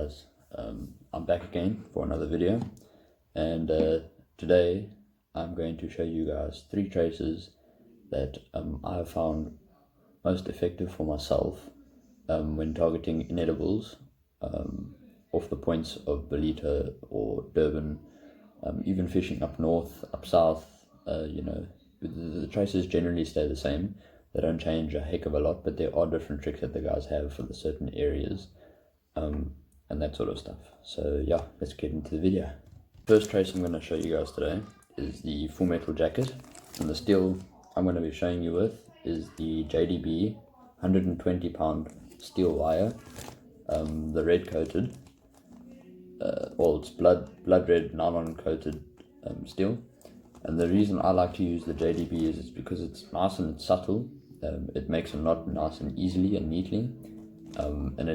guys, I'm back again for another video, and today I'm going to show you guys 3 traces that I have found most effective for myself when targeting inedibles off the points of Belita or Durban, even fishing up north, up south. The traces generally stay the same. They don't change a heck of a lot, but there are different tricks that the guys have for the certain areas and that sort of stuff. So yeah, let's get into the video. First trace I'm going to show you guys today is the Full Metal jacket, and the steel I'm going to be showing you with is the JDB 120 pound steel wire, the red coated, it's blood red nylon coated steel. And the reason I like to use the JDB is it's because it's nice and it's subtle. It makes a knot nice and easily and neatly, and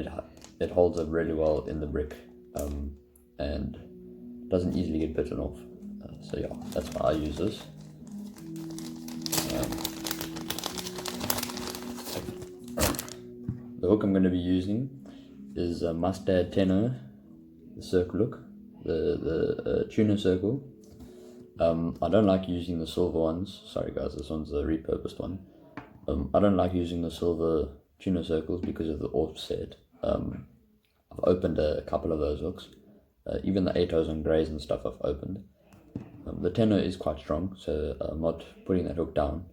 it holds up really well in the brick, and doesn't easily get bitten off. So yeah, that's why I use this. The hook I'm going to be using is a Mustad Tenor, the circle hook, the tuna circle. I don't like using the silver ones. Sorry guys, this one's a repurposed one. I don't like using the silver tuna circles because of the offset. I've opened a couple of those hooks, even the 8/0s and greys and stuff I've opened. The tenor is quite strong, so I'm not putting that hook down.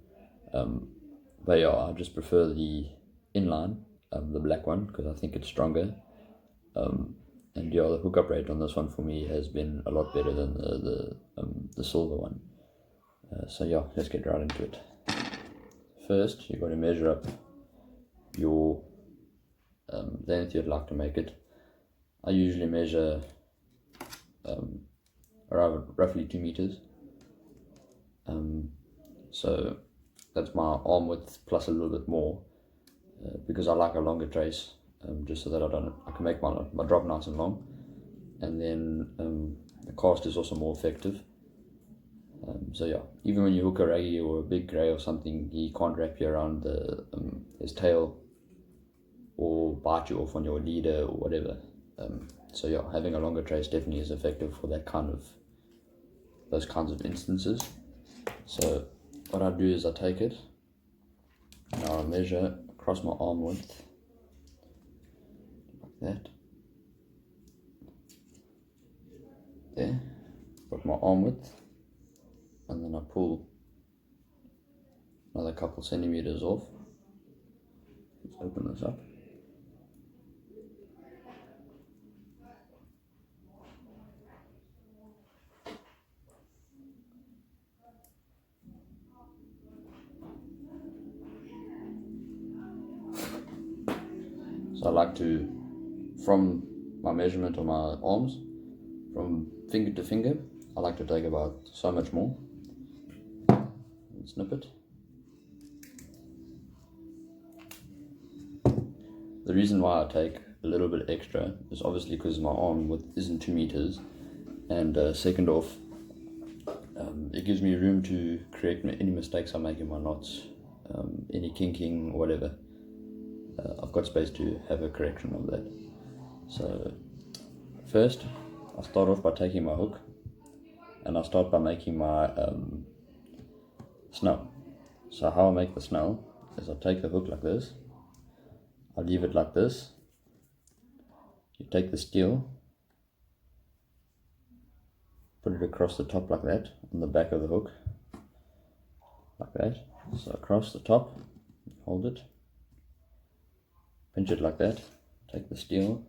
But yeah, I just prefer the inline, the black one, because I think it's stronger. And yeah, the hookup rate on this one for me has been a lot better than the silver one. So yeah, let's get right into it. First, you've got to measure up your length you'd like to make it. I usually measure around roughly 2 meters. So that's my arm width plus a little bit more, because I like a longer trace, just so that I can make my drop nice and long, and then the cast is also more effective. So yeah, even when you hook a raggy or a big grey or something, he can't wrap you around his tail or bite you off on your leader or whatever. So yeah, having a longer trace definitely is effective for those kinds of instances. So what I do is I take it and I measure across my arm width like that. There, got my arm width, and then I pull another couple centimeters off. Let's open this up. So I like to, from my measurement on my arms, from finger to finger, I like to take about so much more and snip it. The reason why I take a little bit extra is obviously because my arm width isn't 2 meters, and second off, it gives me room to correct any mistakes I make in my knots, any kinking or whatever. I've got space to have a correction of that. So first, I start off by taking my hook, and I start by making my snell. So how I make the snell is I take the hook like this, I leave it like this, you take the steel, put it across the top like that, on the back of the hook, like that. So across the top, hold it, pinch it like that, take the steel,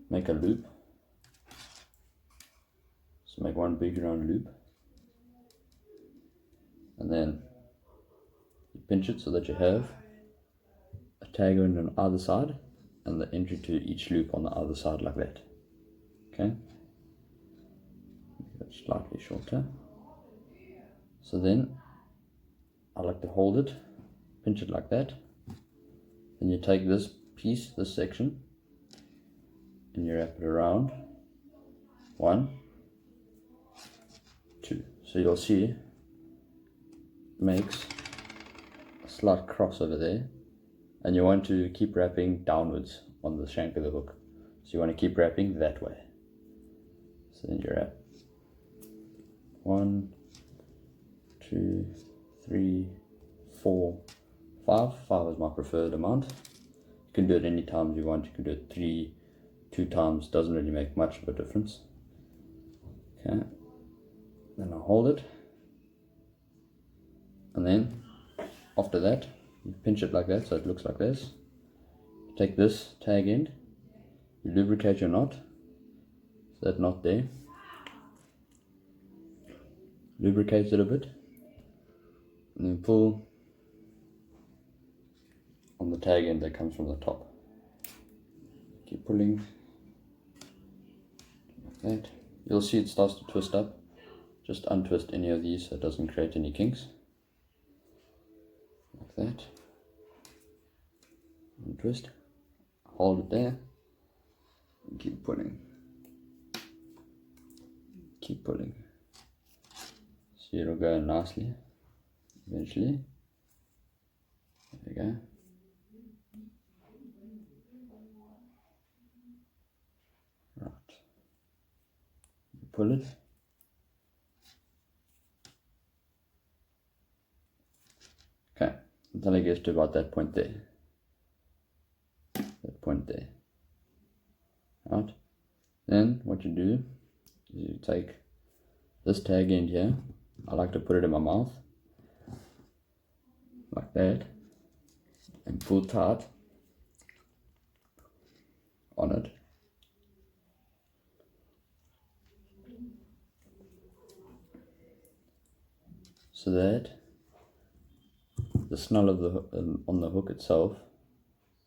make a loop. So make one big round loop, and then you pinch it so that you have a tag end on either side and the entry to each loop on the other side like that. Okay, make it slightly shorter. So then I like to hold it, pinch it like that. Then you take this piece, this section, and you wrap it around 1, 2. So you'll see it makes a slight cross over there, and you want to keep wrapping downwards on the shank of the hook. So you want to keep wrapping that way. So then you wrap 1, 2, 3, 4, 5. 5 is my preferred amount. You can do it any times you want. You can do it 2 times. Doesn't really make much of a difference. Okay. Then I'll hold it. And then after that, you pinch it like that so it looks like this. Take this tag end. You lubricate your knot. So that knot there. Lubricate it a bit. And then pull on the tag end that comes from the top. Keep pulling like that. You'll see it starts to twist up. Just untwist any of these so it doesn't create any kinks. Like that. Untwist. Hold it there. And keep pulling. Keep pulling. So it'll go nicely. Eventually. There we go. Right. You pull it. Okay. Until it gets to about that point there. That point there. Right. Then what you do is you take this tag end here. I like to put it in my mouth. Like that. And pull tight on it. So that the snell of the on the hook itself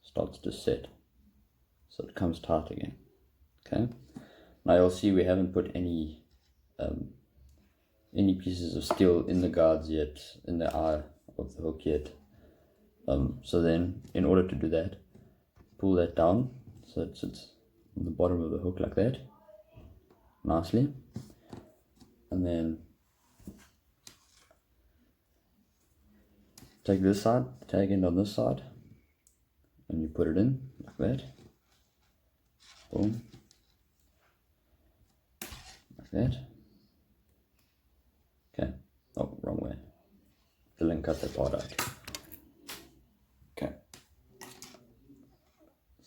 starts to set. So it comes tight again. Okay. Now you'll see we haven't put any pieces of steel in the guards yet, in the eye of the hook yet. So then, in order to do that, pull that down so it sits on the bottom of the hook like that, nicely. And then take this side, tag end on this side, and you put it in like that. Boom. Like that. Okay. Oh, wrong way. Didn't cut that part out. Okay.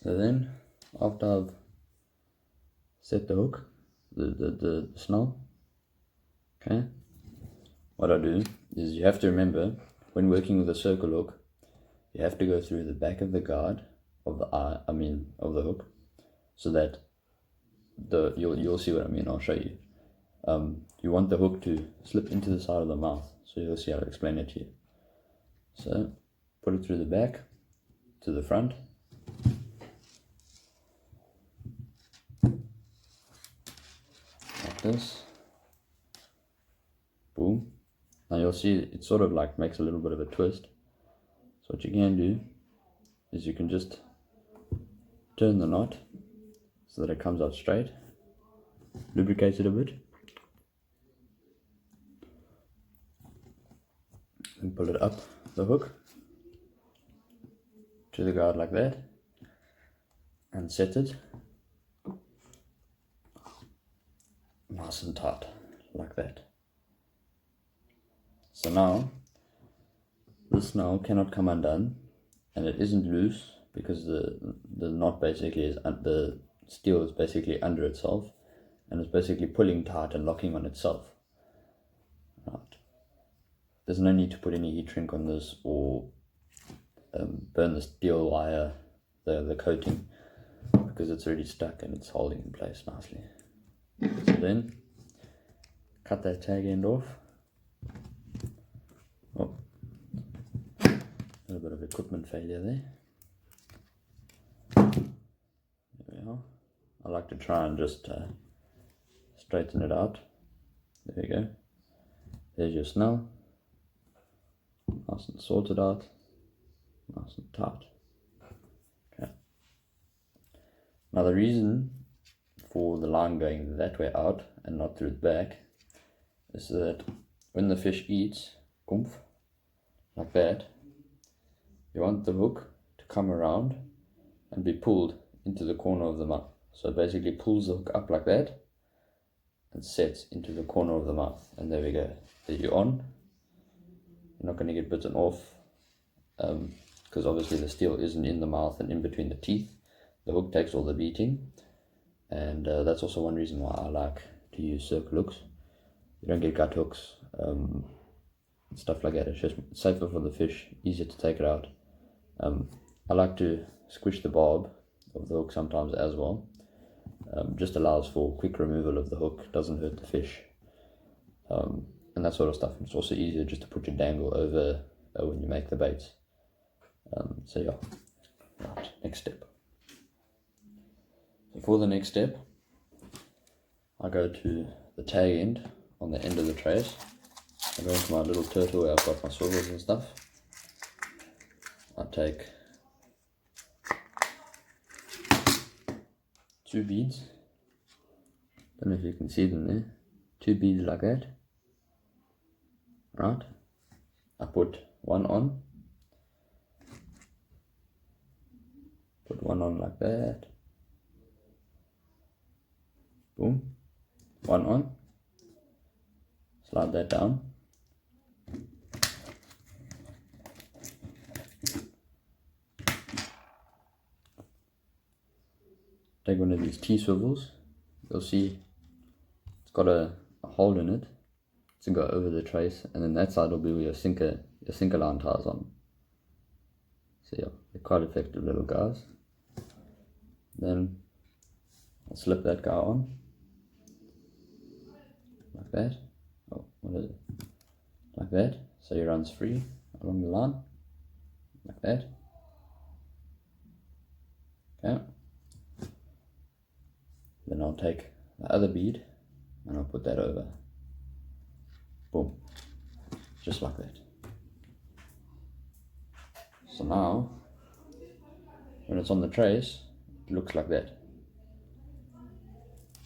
So then, after I've set the hook, the snell, okay, what I do is you have to remember, when working with a circle hook, you have to go through the back of the guard of the eye, of the hook, so that you'll see what I mean. I'll show you. You want the hook to slip into the side of the mouth, so you'll see how to explain it to you. So put it through the back to the front. Like this. Boom. Now you'll see it sort of like makes a little bit of a twist. So what you can do is you can just turn the knot so that it comes out straight. Lubricate it a bit. And pull it up the hook to the guard like that. And set it nice and tight like that. So now this now cannot come undone, and it isn't loose because the knot basically is the steel is basically under itself, and it's basically pulling tight and locking on itself. Right. There's no need to put any heat shrink on this or burn the steel wire, the coating, because it's already stuck and it's holding in place nicely. So then cut that tag end off. Oh, a little bit of equipment failure there. There we are. I like to try and just straighten it out. There you go. There's your snell. Nice and sorted out. Nice and tight. Okay. Now the reason for the line going that way out and not through the back is that when the fish eats, kumpf, like that, you want the hook to come around and be pulled into the corner of the mouth. So it basically pulls the hook up like that and sets into the corner of the mouth, and there we go. There you're on. You're not going to get bitten off, because obviously the steel isn't in the mouth and in between the teeth. The hook takes all the beating, and that's also one reason why I like to use circle hooks. You don't get gut hooks, stuff like that. It's just safer for the fish, easier to take it out. I like to squish the barb of the hook sometimes as well. Just allows for quick removal of the hook, doesn't hurt the fish, and that sort of stuff. It's also easier just to put your dangle over when you make the baits. So yeah, right, next step. So for the next step, I go to the tag end on the end of the trace. I go into my little turtle where I've got my swivels and stuff. I take 2 beads. Don't know if you can see them there. 2 beads like that. Right. I put one on. Put one on like that. Boom. One on. Slide that down. Take one of these T-swivels. You'll see it's got a hole in it to go over the trace, and then that side will be where your sinker line ties on. So yeah, they're quite effective little guys. Then I'll slip that guy on like that. Oh, what is it? Like that. So he runs free along the line like that. Okay. Then I'll take the other bead and I'll put that over. Boom. Just like that. So now, when it's on the trace, it looks like that.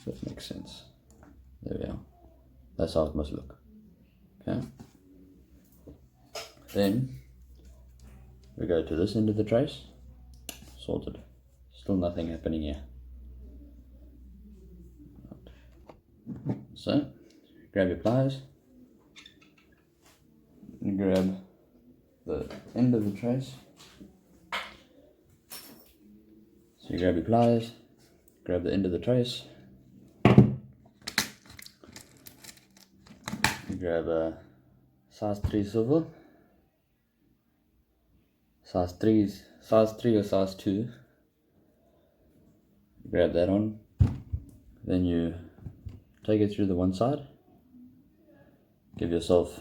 So that makes sense. There we are. That's how it must look. Okay. Then we go to this end of the trace. Sorted. Still nothing happening here. So, grab your pliers, and grab the end of the trace. So you grab your pliers, grab the end of the trace, you grab a size 3 swivel, size 3 or size 2, grab that on, then you take it through the one side, give yourself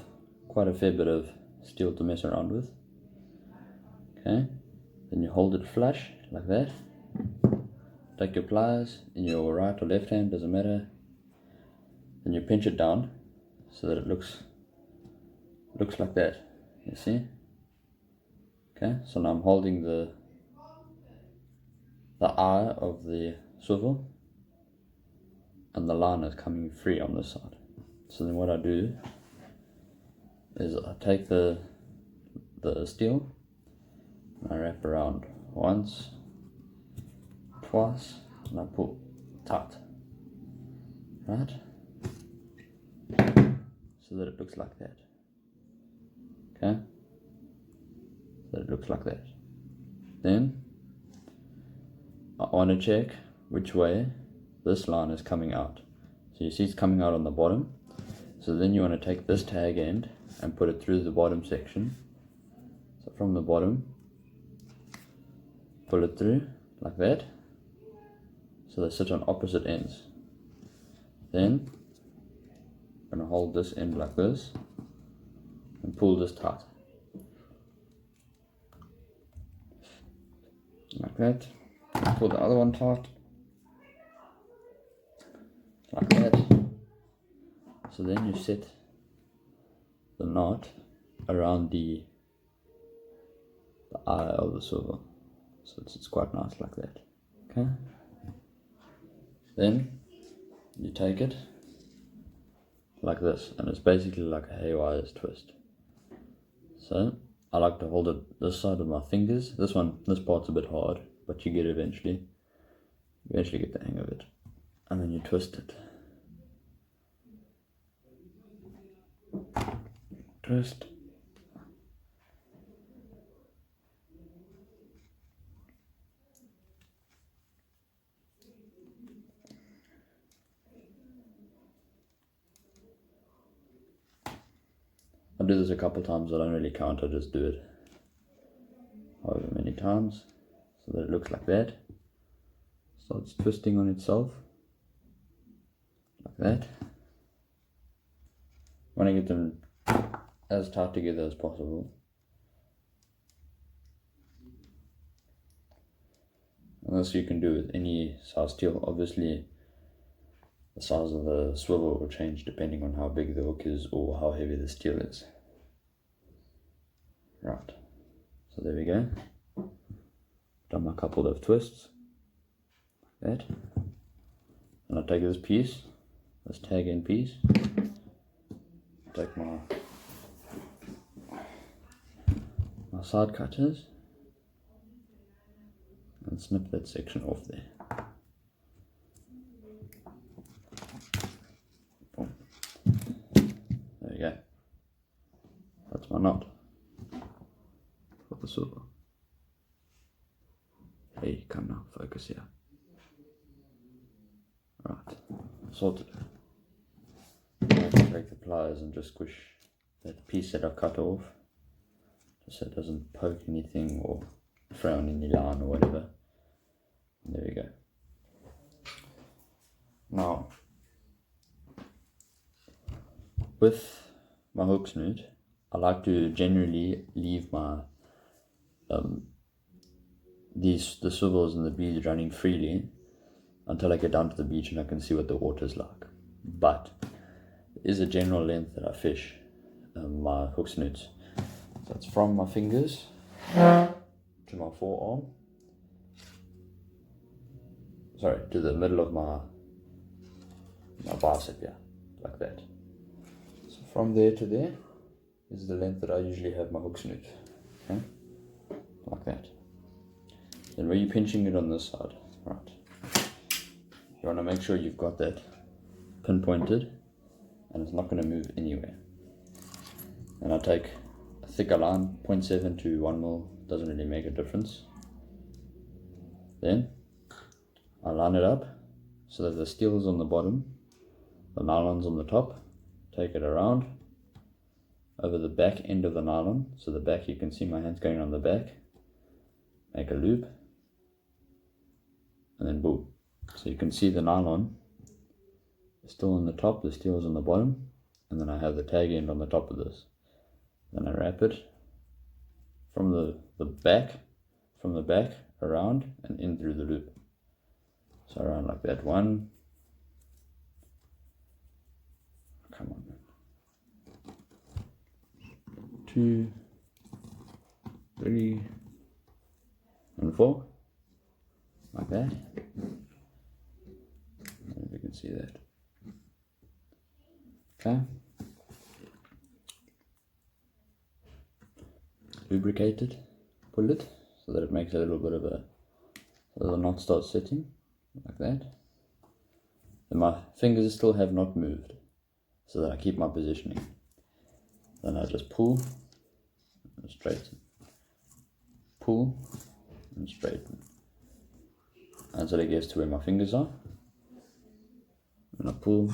quite a fair bit of steel to mess around with. Okay, then you hold it flush like that. Take your pliers in your right or left hand, doesn't matter. Then you pinch it down so that it looks like that. You see? Okay, so now I'm holding the eye of the swivel, and the line is coming free on this side. So then what I do is I take the steel and I wrap around once, twice, and I pull tight, right? So that it looks like that. Okay? So that it looks like that. Then I want to check which way this line is coming out. So you see it's coming out on the bottom. So then you want to take this tag end and put it through the bottom section. So from the bottom, pull it through like that. So they sit on opposite ends. Then I'm going to hold this end like this and pull this tight. Like that. Pull the other one tight. Like that. So then you set the knot around the eye of the swivel. So it's quite nice like that. Okay. Then you take it like this, and it's basically like a haywires twist. So I like to hold it this side with my fingers. This part's a bit hard, but you get it eventually. eventually get the hang of it, and then you twist it. Twist. I do this a couple times, I don't really count, I just do it however many times, so that it looks like that. Starts twisting on itself, like that. I want to get them as tight together as possible. And this you can do with any size steel. Obviously, the size of the swivel will change depending on how big the hook is or how heavy the steel is. Right, so there we go. Done my couple of twists, like that. And I take this piece, this tag end piece, take my side cutters and snip that section off there. Boom. There you go. That's my knot for the swivel. Hey, come now, focus here. Right, sorted. Now I can take the pliers and just squish that piece that I've cut off, just so it doesn't poke anything or frown any line or whatever. And there we go. Now, with my hook snoot, I like to generally leave my the swivels and the beads running freely until I get down to the beach and I can see what the water's like. But there is a general length that I fish my hook snoots. So it's from my fingers to my forearm, sorry, to the middle of my bicep, yeah, like that. So from there to there is the length that I usually have my hook snoot, okay, like that. Then where you're pinching it on this side, right, you want to make sure you've got that pinpointed and it's not going to move anywhere. And I take a thicker line, 0.7 to 1 mil, doesn't really make a difference. Then I line it up so that the steel is on the bottom, the nylon's on the top. Take it around over the back end of the nylon, so the back, you can see my hands going on the back. Make a loop, and then boom. So you can see the nylon is still on the top, the steel is on the bottom, and then I have the tag end on the top of this. Then I wrap it from the back around and in through the loop. So around like that. 1, come on, 2, 3, and 4, like that. I don't know if you can see that. Okay. Lubricate it, pull it, so that it makes a little bit of a, so the knot starts setting, like that. Then my fingers still have not moved, so that I keep my positioning. Then I just pull and straighten, pull and straighten, until it gets to where my fingers are. And I pull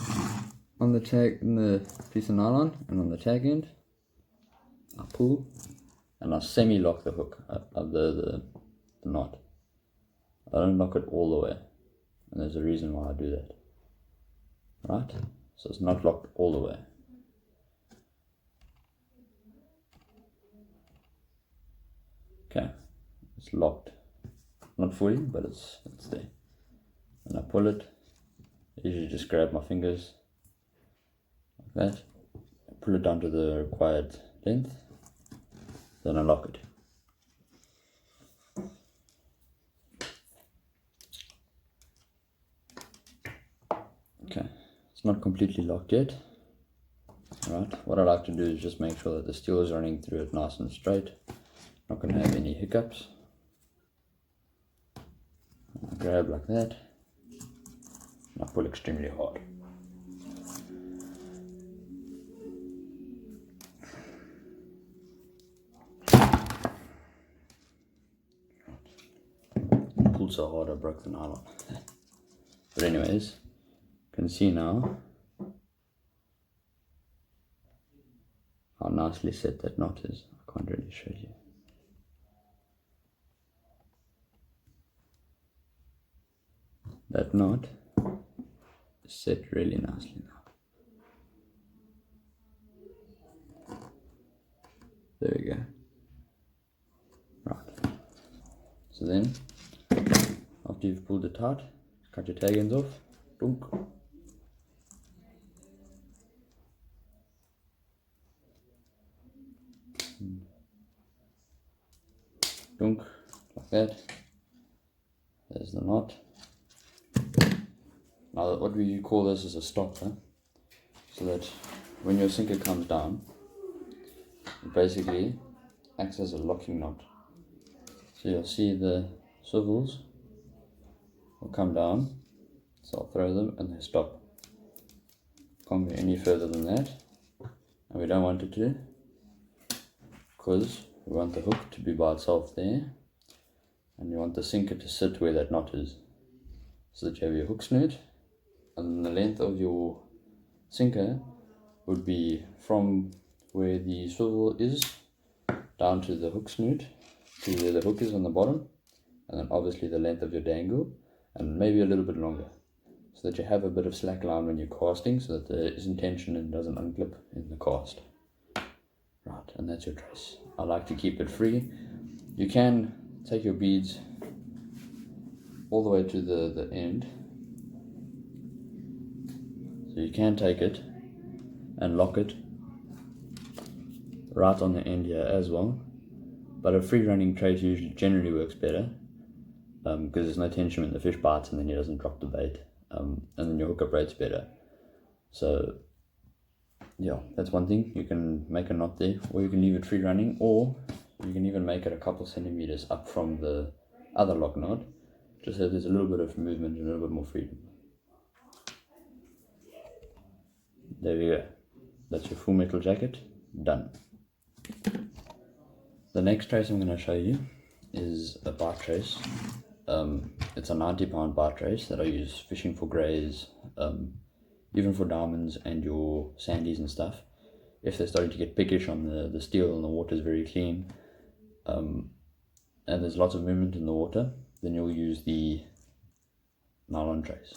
on the tag, in the piece of nylon, and on the tag end, I pull, and I semi-lock the hook of the knot. I don't lock it all the way, and there's a reason why I do that. Right? So it's not locked all the way. Okay, it's locked. Not fully, but it's there. And I pull it. I usually just grab my fingers like that. Pull it down to the required length. Then I lock it. Okay, it's not completely locked yet. Right, what I like to do is just make sure that the steel is running through it nice and straight. Not going to have any hiccups. I grab like that, and I pull extremely hard. Pulled so hard I broke the nylon. But anyways, you can see now how nicely set that knot is. I can't really show you. That knot is set really nicely now. There we go. Right. So then, after you've pulled it tight, cut your tag ends off. Dunk. Dunk, like that. There's the knot. Now what we call this is a stopper, so that when your sinker comes down, it basically acts as a locking knot. So you'll see the swivels will come down, so I'll throw them and they stop. Can't go any further than that, and we don't want it to, because we want the hook to be by itself there, and you want the sinker to sit where that knot is, so that you have your hook snoot, and the length of your sinker would be from where the swivel is down to the hook snoot, to where the hook is on the bottom, and then obviously the length of your dangle, and maybe a little bit longer, so that you have a bit of slack line when you're casting, so that there isn't tension and doesn't unclip in the cast. Right, and that's your trace. I like to keep it free. You can take your beads all the way to the end. So you can take it and lock it right on the end here as well. But a free running trace generally works better, because there's no tension when the fish bites and then he doesn't drop the bait, and then your hookup rate's better. So yeah, that's one thing. You can make a knot there, or you can leave it free running, or you can even make it a couple centimeters up from the other lock knot, just so there's a little bit of movement and a little bit more freedom. There we go. That's your full metal jacket done. The next trace I'm going to show you is a bite trace. It's a 90-pound bite trace that I use fishing for greys, even for diamonds and your sandies and stuff. If they're starting to get pickish on the steel and the water is very clean, and there's lots of movement in the water, then you'll use the nylon trace.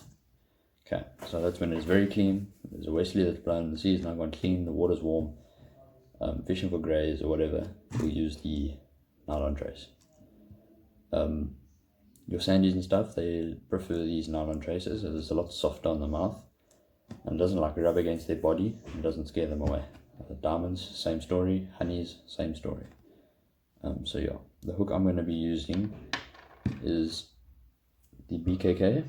Okay, so that's when it's very clean, there's a westerly that's blown, the sea's not gone clean, the water's warm, fishing for greys or whatever, you'll use the nylon trace. Your sandies and stuff, they prefer these nylon traces as it's a lot softer on the mouth and doesn't like rub against their body and doesn't scare them away. Diamonds, same story. Honeys, same story. So yeah, the hook I'm going to be using is the BKK.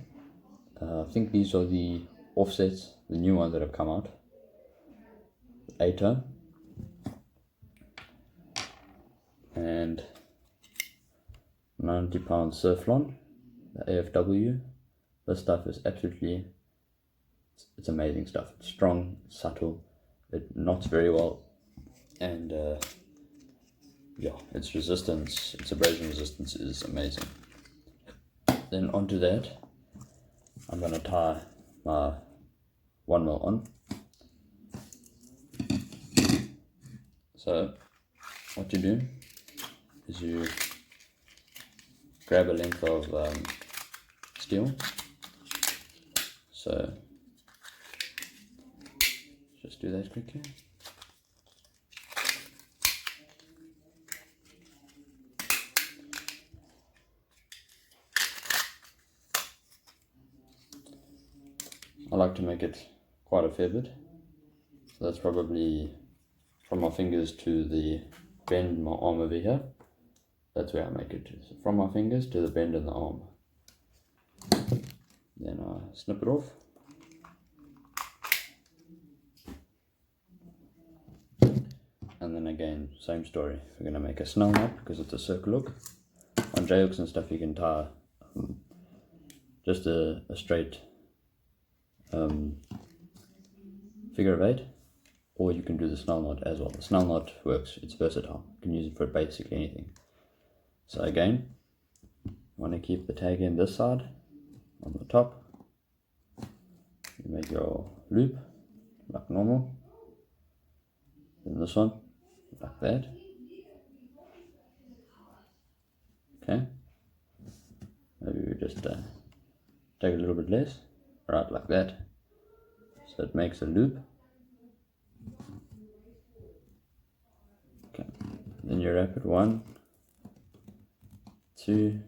I think these are the offsets, the new ones that have come out. 8-ton. And 90-pound Surflon, the AFW. This stuff is absolutely, it's amazing stuff. It's strong, subtle, it knots very well, and yeah, its resistance, its abrasion resistance is amazing. Then onto that, I'm going to tie my 1mm on. So what you do is you grab a length of steel. So just do that quickly. I like to make it quite a fair bit, so that's probably from my fingers to the bend in my arm over here. That's where I make it to. So from my fingers to the bend in the arm. Then I snip it off. And then again, same story. We're going to make a snell knot because it's a circle hook. On J hooks and stuff you can tie just a straight figure of 8, or you can do the snell knot as well. The snell knot works, it's versatile, you can use it for basically anything. So again, you want to keep the tag end this side on the top. You make your loop like normal, then this one like that. Okay, maybe we just take a little bit less, right, like that, so it makes a loop. Okay, then you wrap it 1, 2,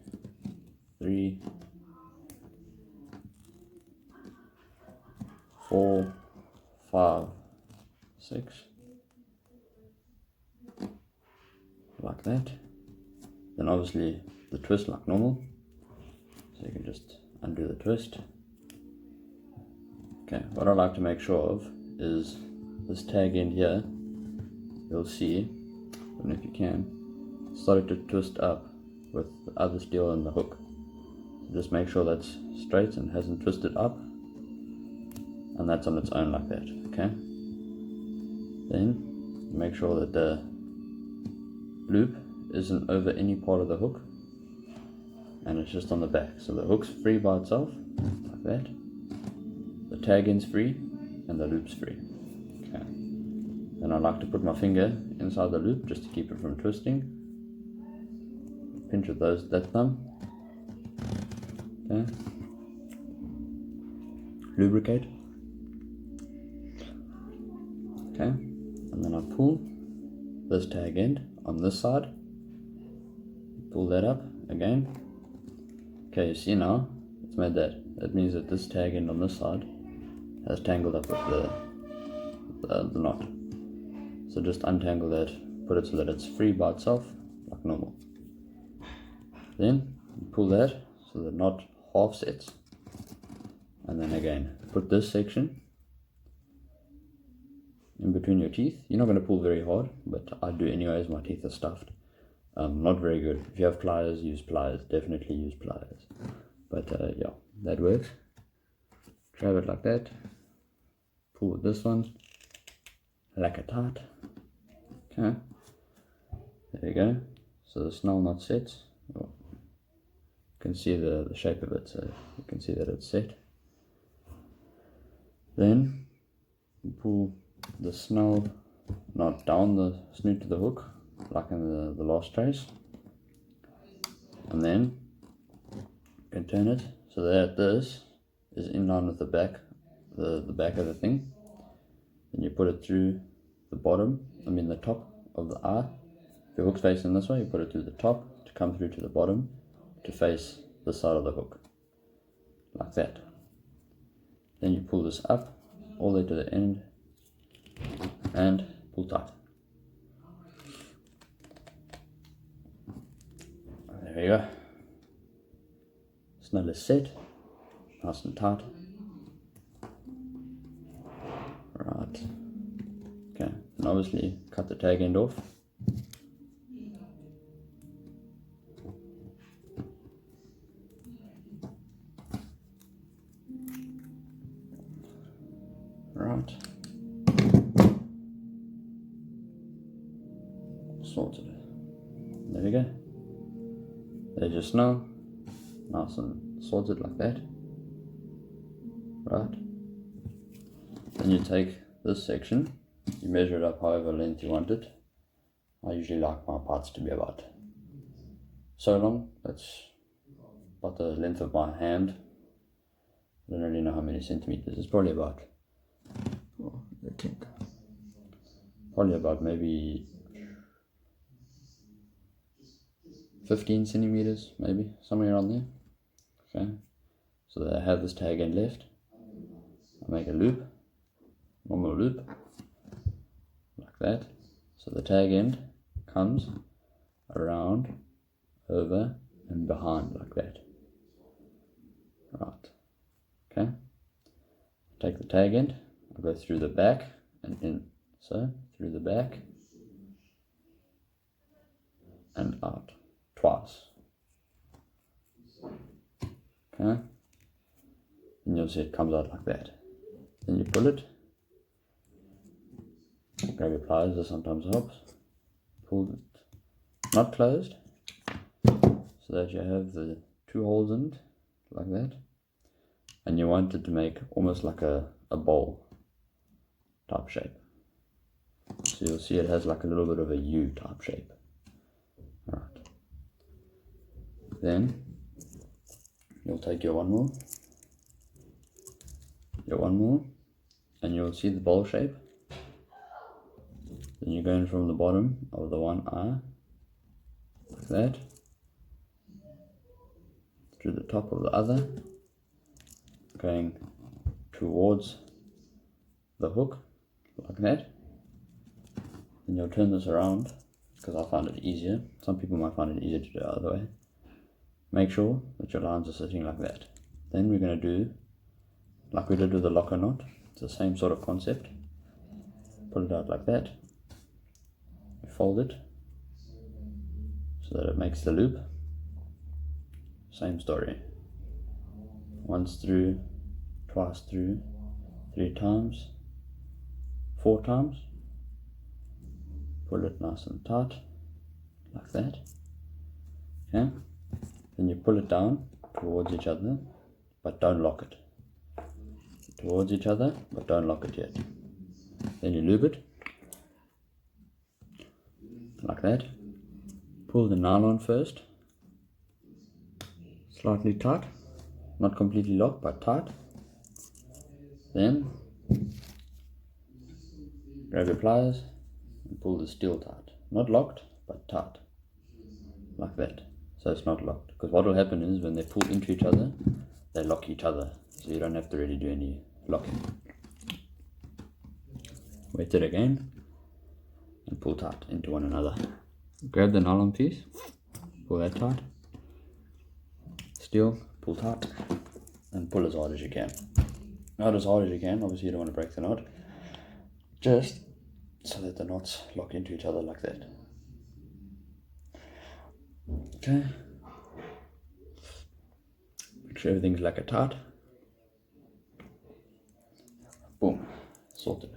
3, 4, 5, 6, like that. Then obviously the twist like normal, so you can just undo the twist. Okay, what I like to make sure of is this tag end here. You'll see, I don't know if you can, started to twist up with the other steel and the hook. So just make sure that's straight and hasn't twisted up, and that's on its own like that. Okay, then make sure that the loop isn't over any part of the hook, and it's just on the back, so the hook's free by itself like that, the tag end's free, and the loop's free. Okay, then I like to put my finger inside the loop just to keep it from twisting. Pinch with that thumb. Okay, lubricate. Okay, and then I pull this tag end on this side, pull that up again. Okay, you see now it's made that. That means that this tag end on this side has tangled up with the knot. So just untangle that, put it so that it's free by itself like normal. Then pull that so the knot half sets, and then again put this section in between your teeth. You're not going to pull very hard, but I do anyways, my teeth are stuffed. Not very good. If you have pliers, use pliers, definitely use pliers. But yeah, that works. Grab it like that, pull with this one, like a tart. Okay, there you go. So the snell knot sets. Oh, you can see the shape of it, so you can see that it's set. Then you pull the snell knot down the snoot of the hook, like in the last trace, and then you can turn it so that this is in line with the back, the back of the thing. Then you put it through the bottom, the top of the eye. If your hook's facing this way, you put it through the top to come through to the bottom to face the side of the hook, like that. Then you pull this up all the way to the end and pull tight. There you go. Snell is set, nice and tight. Right. Okay, and obviously cut the tag end off. Right. Sorted. There we go. There's your snell, nice and sorted like that. Right. Then you take this section, you measure it up however length you want it. I usually like my parts to be about so long. That's about the length of my hand. I don't really know how many centimeters. It's probably about, probably about maybe 15 centimeters, maybe somewhere around there. Okay, so that I have this tag end left. I make a loop, normal loop, like that. So the tag end comes around, over, and behind like that. Right. Okay. Take the tag end. I go through the back and in. So through the back and out twice. Okay. And you'll see it comes out like that. Then you pull it, grab your pliers, this sometimes helps, pull it, not closed, so that you have the two holes in it, like that, and you want it to make almost like a bowl type shape. So you'll see it has like a little bit of a U type shape. Alright. Then you'll take your 1mm, and you'll see the bowl shape. Then you go in from the bottom of the one eye, like that, to the top of the other, going towards the hook, like that. Then you'll turn this around, because I found it easier. Some people might find it easier to do the other way. Make sure that your lines are sitting like that. Then we're going to do like we did with the locker knot. It's the same sort of concept. Pull it out like that, fold it so that it makes the loop. Same story. Once through, twice through, 3 times, 4 times. Pull it nice and tight, like that. Okay. Then you pull it down towards each other, but don't lock it. Towards each other, but don't lock it yet. Then you lube it, like that. Pull the nylon first, slightly tight, not completely locked, but tight. Then grab your pliers and pull the steel tight. Not locked, but tight, like that. So it's not locked, because what will happen is when they pull into each other, they lock each other, so you don't have to really do any locking. Wet it again and pull tight into one another. Grab the nylon piece, pull that tight, steel, pull tight, and pull as hard as you can. Not as hard as you can, obviously you don't want to break the knot, just so that the knots lock into each other like that. Okay, make sure everything's like a tight. Boom, sorted.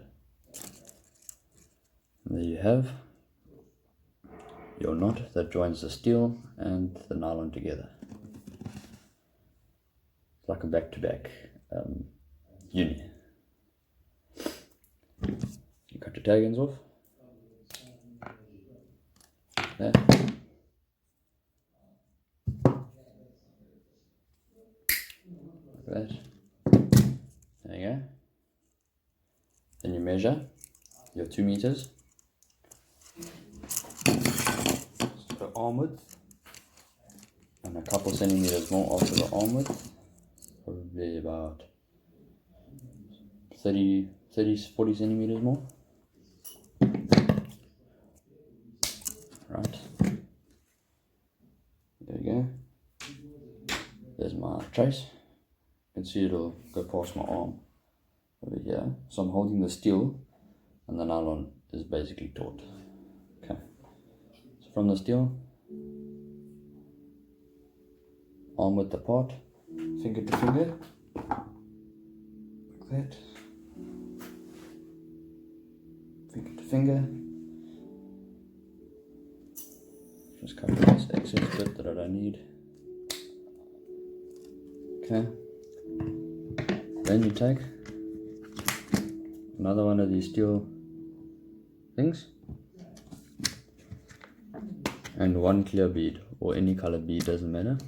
And there you have your knot that joins the steel and the nylon together. It's like a back-to-back uni. You cut your tag ends off. There. Like that. There you go. Then you measure your 2 meters. So arm width, and a couple centimeters more after the arm width, probably about 40 centimeters more. Right, there we go. There's my trace. You can see it'll go past my arm over here. So I'm holding the steel and the nylon is basically taut. Okay, so from the steel, arm width apart, finger to finger, like that, finger to finger. Just cover this excess bit that I don't need. Okay, then you take another one of these steel things and one clear bead, or any color bead, doesn't matter,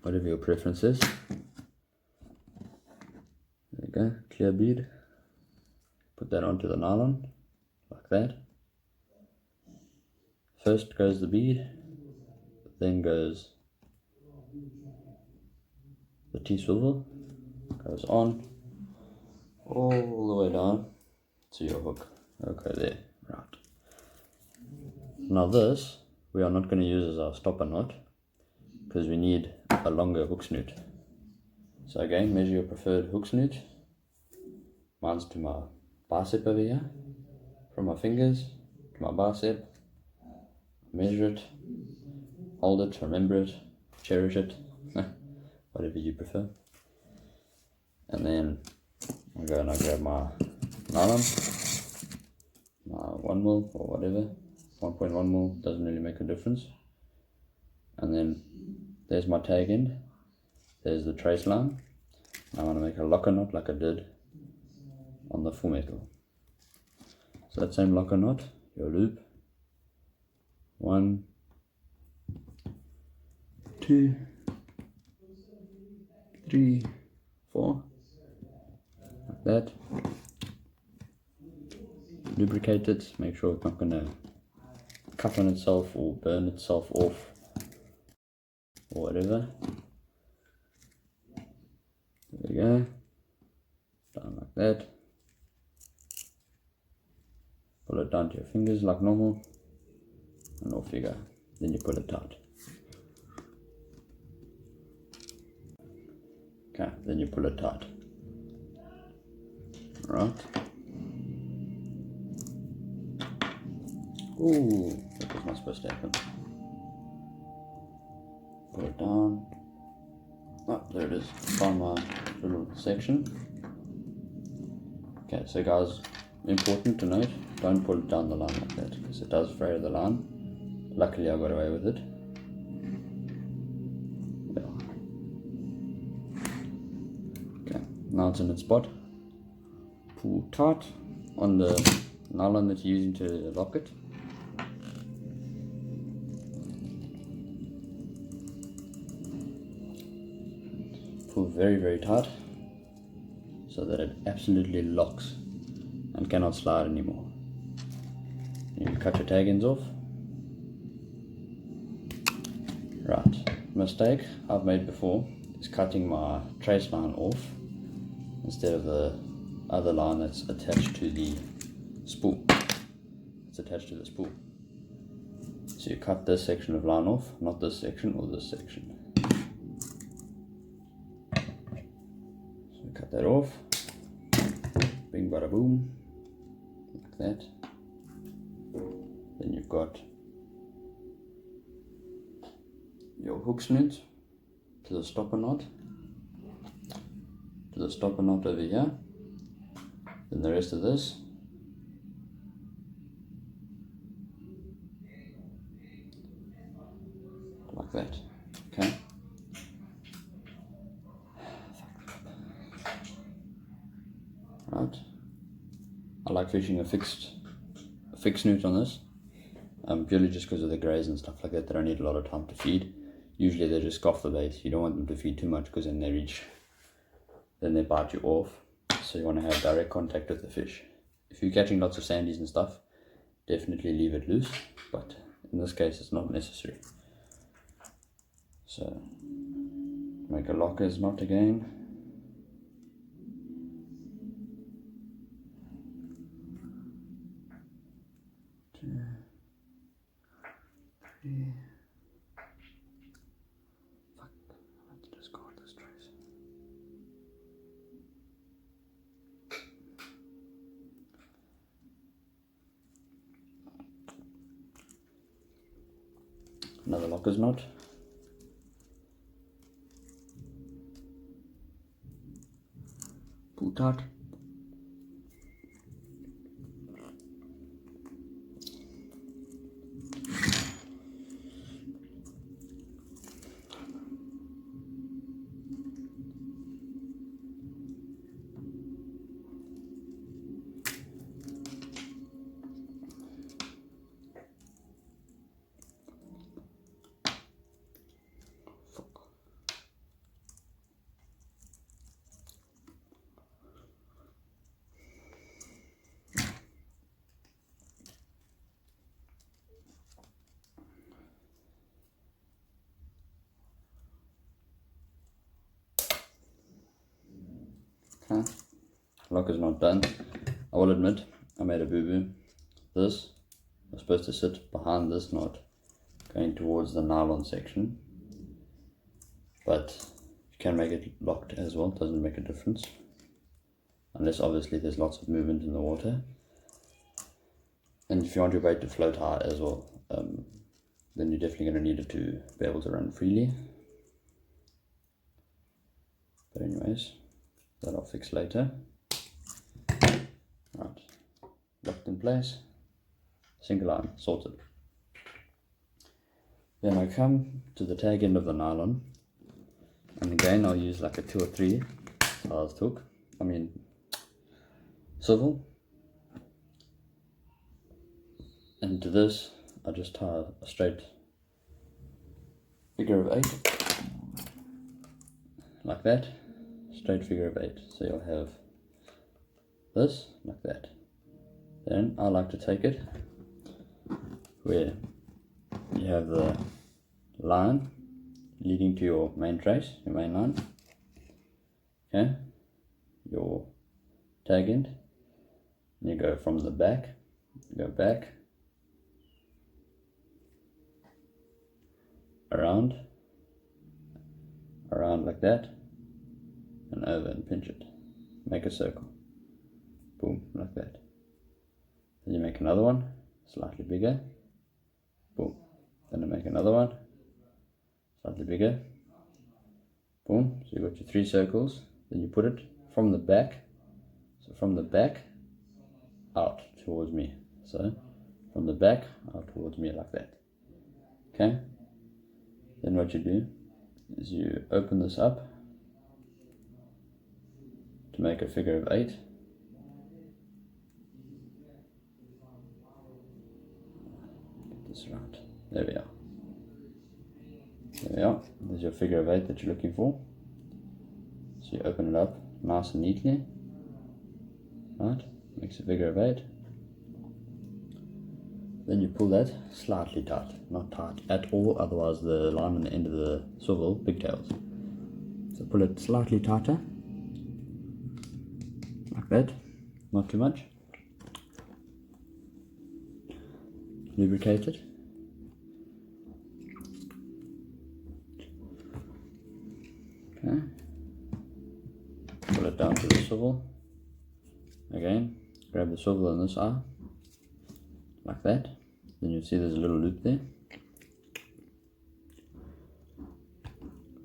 whatever your preference is. There you go, clear bead. Put that onto the nylon, like that. First goes the bead, then goes the T-swivel, goes on all the way down to your hook. Okay, there, right. Now this, we are not going to use as our stopper knot, because we need a longer hook snoot. So again, measure your preferred hook snoot. Mine's to my bicep over here. From my fingers to my bicep. Measure it, hold it, remember it, cherish it, whatever you prefer. And then I go and I grab my nylon, my 1mm or whatever, 1.1mm, doesn't really make a difference. And then there's my tag end, there's the trace line. I want to make a locker knot like I did on the full metal. So that same locker knot, your loop, 1, 2, 3, 4, like that. Lubricate it, make sure it's not going to cut on itself or burn itself off or whatever. There we go, down like that. Pull it down to your fingers like normal, and off you go. Then you pull it tight. Okay, then you pull it tight. Right. Ooh, that was not supposed to happen. Pull it down. Oh, there it is. Found my little section. Okay, so guys, important to note, don't pull it down the line like that, because it does fray the line. Luckily I got away with it. Okay, now it's in its spot. Pull tight on the nylon that you're using to lock it. Pull very, very tight so that it absolutely locks and cannot slide anymore. You cut your tag ends off. Right, mistake I've made before is cutting my trace line off instead of the other line that's attached to the spool. It's attached to the spool. So you cut this section of line off, not this section or this section. So cut that off. Bing bada boom. Like that. Then you've got your hook snoot to the stopper knot, over here, then the rest of this, like that. Okay. Right. I like fishing a fixed snoot on this, purely just because of the greys and stuff like that. They don't need a lot of time to feed. Usually they just scoff the bait. You don't want them to feed too much, because then they bite you off. So you want to have direct contact with the fish. If you're catching lots of sandies and stuff, definitely leave it loose, but in this case it's not necessary. So make a locker's knot again. Two, three. Fuck, I have to discard this trace. Another locker's knot. Pull tight. Okay, locker's not done. I will admit, I made a boo-boo. This was supposed to sit behind this knot, going towards the nylon section. But you can make it locked as well, doesn't make a difference. Unless obviously there's lots of movement in the water. And if you want your bait to float high as well, then you're definitely going to need it to be able to run freely. But anyways, that I'll fix later. locked in place, single line, sorted. Then I come to the tag end of the nylon, and again I'll use like a 2 or 3 size hook, swivel, and to this I just tie a straight figure of 8, like that, straight figure of 8, so you'll have this, like that. Then I like to take it where you have the line leading to your main trace, your main line, okay, your tag end, and you go from the back, go back, around like that, and over and pinch it, make a circle, boom, like that. Then you make another one, slightly bigger, boom. Then I make another one, slightly bigger, boom. So you've got your 3 circles. Then you put it from the back, so from the back out towards me. So from the back out towards me like that. Okay. Then what you do is you open this up to make a figure of 8. Get this right. There we are. There we are. There's your figure of 8 that you're looking for. So you open it up nice and neatly. Right? Makes a figure of 8. Then you pull that slightly tight, not tight at all, otherwise the line on the end of the swivel pigtails. So pull it slightly tighter, like that, not too much. Lubricate it. Okay. Pull it down to the swivel. Again, grab the swivel on this eye, like that. Then you'll see there's a little loop there.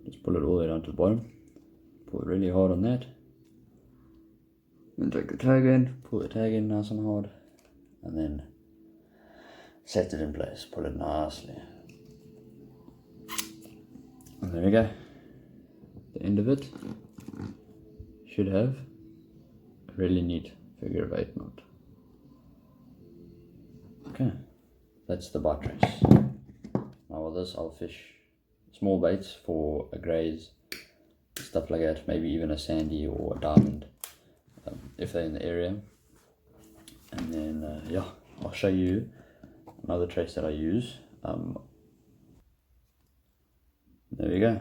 Just pull it all the way down to the bottom. Pull it really hard on that. Then take the tag end, pull the tag in nice and hard, and then set it in place. Pull it nicely. And there we go. The end of it should have a really neat figure of 8 knot. Okay, that's the bite trace. Now with this I'll fish small baits for a graze, stuff like that, maybe even a sandy or a diamond, if they're in the area. And then yeah, I'll show you another trace that I use. There we go,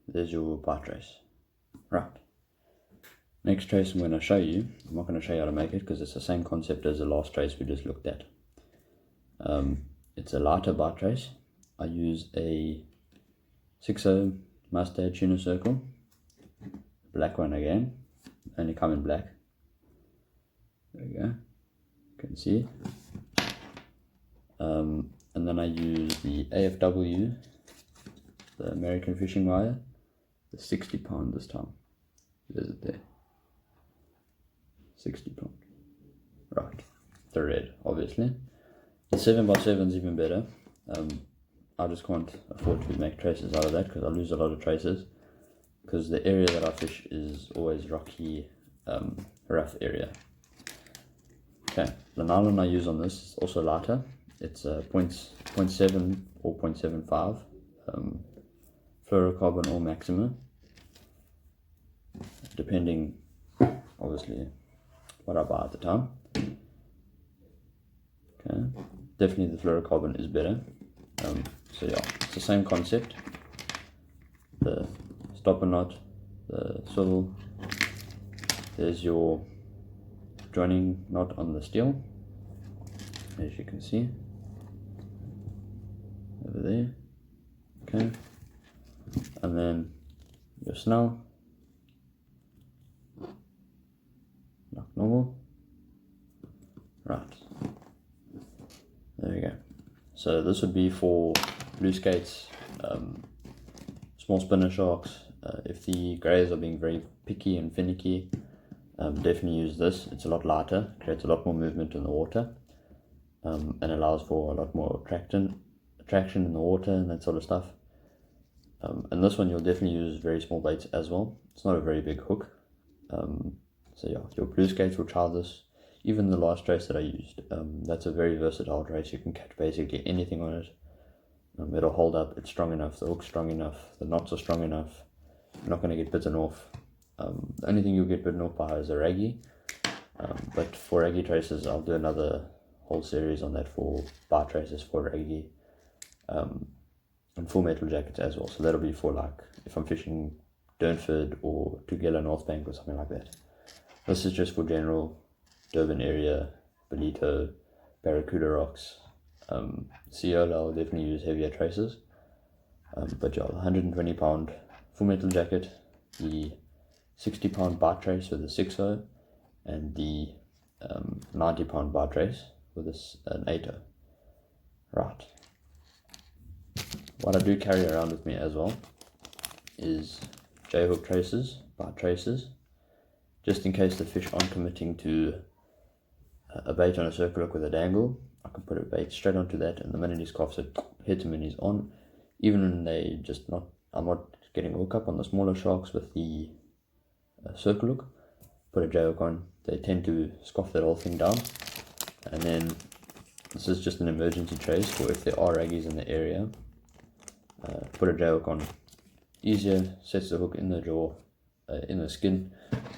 there's your bite trace. Right, next trace I'm going to show you, I'm not going to show you how to make it because it's the same concept as the last trace we just looked at. It's a lighter bite trace. I use a 6/0 mustard tuna circle, black one again, only come in black. There we go, you can see. And then I use the AFW, the American fishing wire, the 60 pound this time. There's it there, 60 pound. Right, the red, obviously. The 7x7 is even better. I just can't afford to make traces out of that because I lose a lot of traces, because the area that I fish is always rocky, rough area. Okay, the nylon I use on this is also lighter. It's a 0.7 or 0.75 fluorocarbon or Maxima, depending obviously what I buy at the time. Okay, definitely the fluorocarbon is better. So yeah, it's the same concept. The stopper knot, the swivel, there's your joining knot on the steel, as you can see over there. Okay, and then your snell, like normal. Right, there we go. So this would be for blue skates, small spinner sharks. If the greys are being very picky and finicky, definitely use this. It's a lot lighter, creates a lot more movement in the water, and allows for a lot more attraction in the water and that sort of stuff. And this one you'll definitely use very small baits as well. It's not a very big hook. So yeah, your blue skates will try this. Even the last trace that I used, that's a very versatile trace. You can catch basically anything on it. It'll hold up, it's strong enough, the hook's strong enough, the knots are strong enough. You're not going to get bitten off. The only thing you'll get bitten off by is a raggy. But for raggy traces, I'll do another whole series on that for bar traces for raggy. And full metal jackets as well. So that'll be for like if I'm fishing Durnford or Tugela North Bank or something like that. This is just for general Durban area, Belito, Barracuda rocks. Ciola, I'll definitely use heavier traces. But yeah, 120 pound full metal jacket, the 60 pound bar trace with a 6.0, and the 90 pound bar trace with an 8.0. Right. What I do carry around with me as well is J-hook traces, bar traces, just in case the fish aren't committing to a bait on a circle hook with a dangle. I can put a bait straight onto that, and the minute he scoffs it, hits him and he's on. Even when they just not, I'm not getting a hook up on the smaller sharks with the circle hook, put a J-hook on, they tend to scoff that whole thing down. And then this is just an emergency trace for if there are raggies in the area. Put a J-hook on, easier, sets the hook in the jaw, in the skin,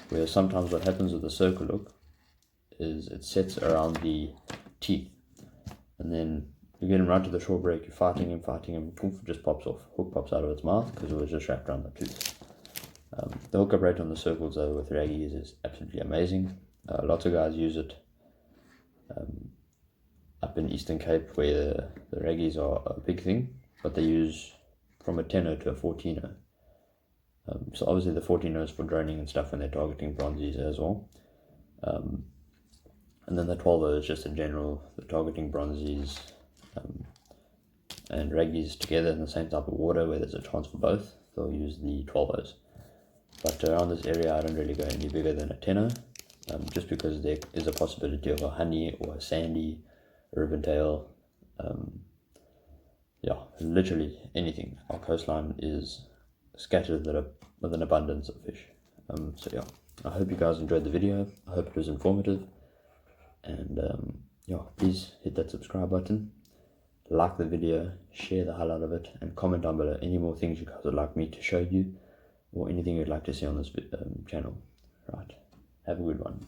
where sometimes what happens with the circle hook is it sets around the teeth, and then you get him right to the shore break, you're fighting him, poof, just pops off, hook pops out of its mouth because it was just wrapped around the tooth. The hookup rate on the circles though with raggies is absolutely amazing. Lots of guys use it up in Eastern Cape where the raggies are a big thing, but they use from a 10.0 to a 14.0. So obviously the 14.0 is for droning and stuff when they're targeting bronzies as well. And then the 12.0 is just in general, the targeting bronzies and raggies together in the same type of water where there's a chance for both. They'll use the 12.0s. But around this area I don't really go any bigger than a 10.0, just because there is a possibility of a honey or a sandy, a ribbon tail, yeah, literally anything. Our coastline is scattered with an abundance of fish. So yeah, I hope you guys enjoyed the video. I hope it was informative. And yeah, please hit that subscribe button, like the video, share the hell out of it, and comment down below any more things you guys would like me to show you, or anything you'd like to see on this channel. Right, have a good one.